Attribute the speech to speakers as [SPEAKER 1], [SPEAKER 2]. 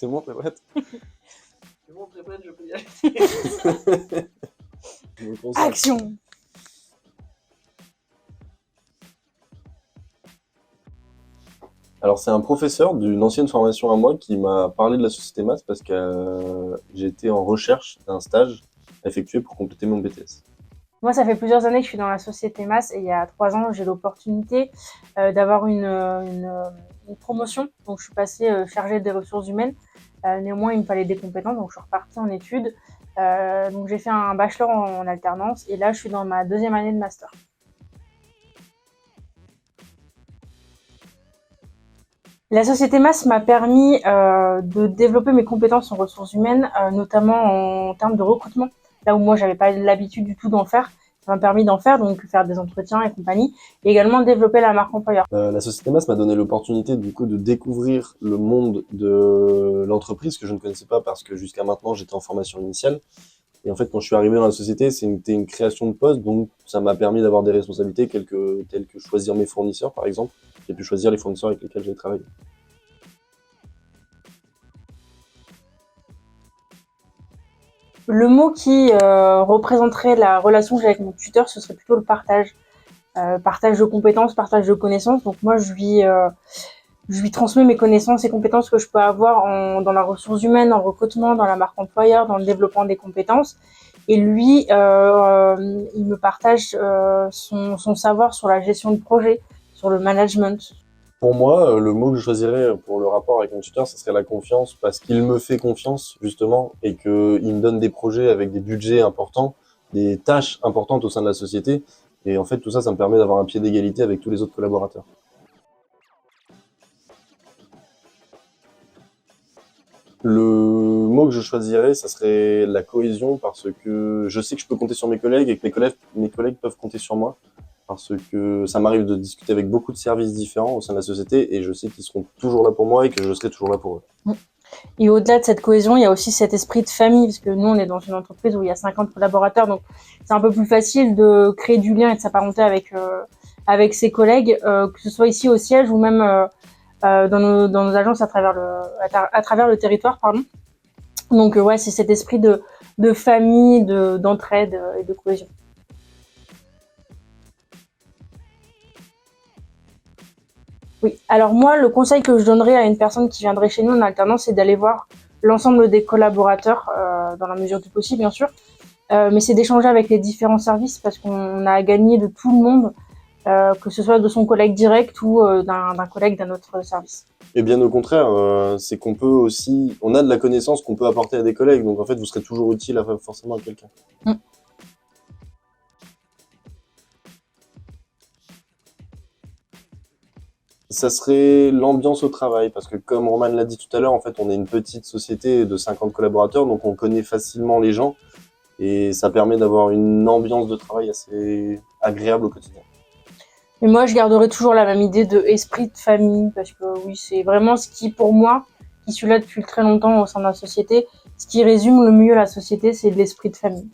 [SPEAKER 1] C'est bon, t'es prête?
[SPEAKER 2] C'est bon, très prête, je peux y aller.
[SPEAKER 1] Je me concentre.
[SPEAKER 3] Action!
[SPEAKER 1] Alors, c'est un professeur d'une ancienne formation à moi qui m'a parlé de la société maths parce que j'étais en recherche d'un stage à effectuer pour compléter mon BTS.
[SPEAKER 3] Moi, ça fait plusieurs années que je suis dans la société masse et il y a 3 ans, j'ai l'opportunité d'avoir une promotion. Donc, je suis passée chargée des ressources humaines. Néanmoins, il me fallait des compétences, donc je suis repartie en études. Donc, j'ai fait un bachelor en alternance et là, je suis dans ma 2e année de master. La société masse m'a permis de développer mes compétences en ressources humaines, notamment en termes de recrutement. Là où moi, j'avais pas l'habitude du tout d'en faire, ça m'a permis d'en faire, donc faire des entretiens et compagnie, et également développer la marque employeur.
[SPEAKER 1] La société maths m'a donné l'opportunité du coup de découvrir le monde de l'entreprise que je ne connaissais pas parce que jusqu'à maintenant j'étais en formation initiale. Et en fait, quand je suis arrivé dans la société, c'était une création de poste, donc ça m'a permis d'avoir des responsabilités telles que choisir mes fournisseurs, par exemple. J'ai pu choisir les fournisseurs avec lesquels j'ai travaillé.
[SPEAKER 3] Le mot qui représenterait la relation que j'ai avec mon tuteur, ce serait plutôt le partage. Partage de compétences, partage de connaissances. Donc moi, je lui transmets mes connaissances et compétences que je peux avoir dans la ressource humaine, dans le recrutement, dans la marque employeur, dans le développement des compétences. Et lui, il me partage son savoir sur la gestion de projet, sur le management.
[SPEAKER 1] Pour moi, le mot que je choisirais pour le rapport avec mon tuteur, ce serait la confiance, parce qu'il me fait confiance, justement, et qu'il me donne des projets avec des budgets importants, des tâches importantes au sein de la société. Et en fait, tout ça, ça me permet d'avoir un pied d'égalité avec tous les autres collaborateurs. Le mot que je choisirais, ça serait la cohésion, parce que je sais que je peux compter sur mes collègues et que mes collègues peuvent compter sur moi. Parce que ça m'arrive de discuter avec beaucoup de services différents au sein de la société et je sais qu'ils seront toujours là pour moi et que je serai toujours là pour eux.
[SPEAKER 3] Et au-delà de cette cohésion, il y a aussi cet esprit de famille, parce que nous, on est dans une entreprise où il y a 50 collaborateurs, donc c'est un peu plus facile de créer du lien et de s'apparenter avec ses collègues, que ce soit ici au siège ou même dans nos agences à travers le territoire, pardon. Donc ouais, c'est cet esprit de famille, d'entraide et de cohésion. Oui, alors moi, le conseil que je donnerais à une personne qui viendrait chez nous en alternance, c'est d'aller voir l'ensemble des collaborateurs, dans la mesure du possible, bien sûr. Mais c'est d'échanger avec les différents services parce qu'on a à gagner de tout le monde, que ce soit de son collègue direct ou d'un collègue d'un autre service.
[SPEAKER 1] Et bien au contraire, c'est qu'on peut aussi, on a de la connaissance qu'on peut apporter à des collègues, donc en fait vous serez toujours utile forcément à quelqu'un. Ça serait l'ambiance au travail, parce que comme Roman l'a dit tout à l'heure, en fait on est une petite société de 50 collaborateurs, donc on connaît facilement les gens, et ça permet d'avoir une ambiance de travail assez agréable au quotidien.
[SPEAKER 3] Et moi, je garderai toujours la même idée de esprit de famille, parce que oui, c'est vraiment ce qui, pour moi, qui suis là depuis très longtemps au sein de la société, ce qui résume le mieux la société, c'est l'esprit de famille.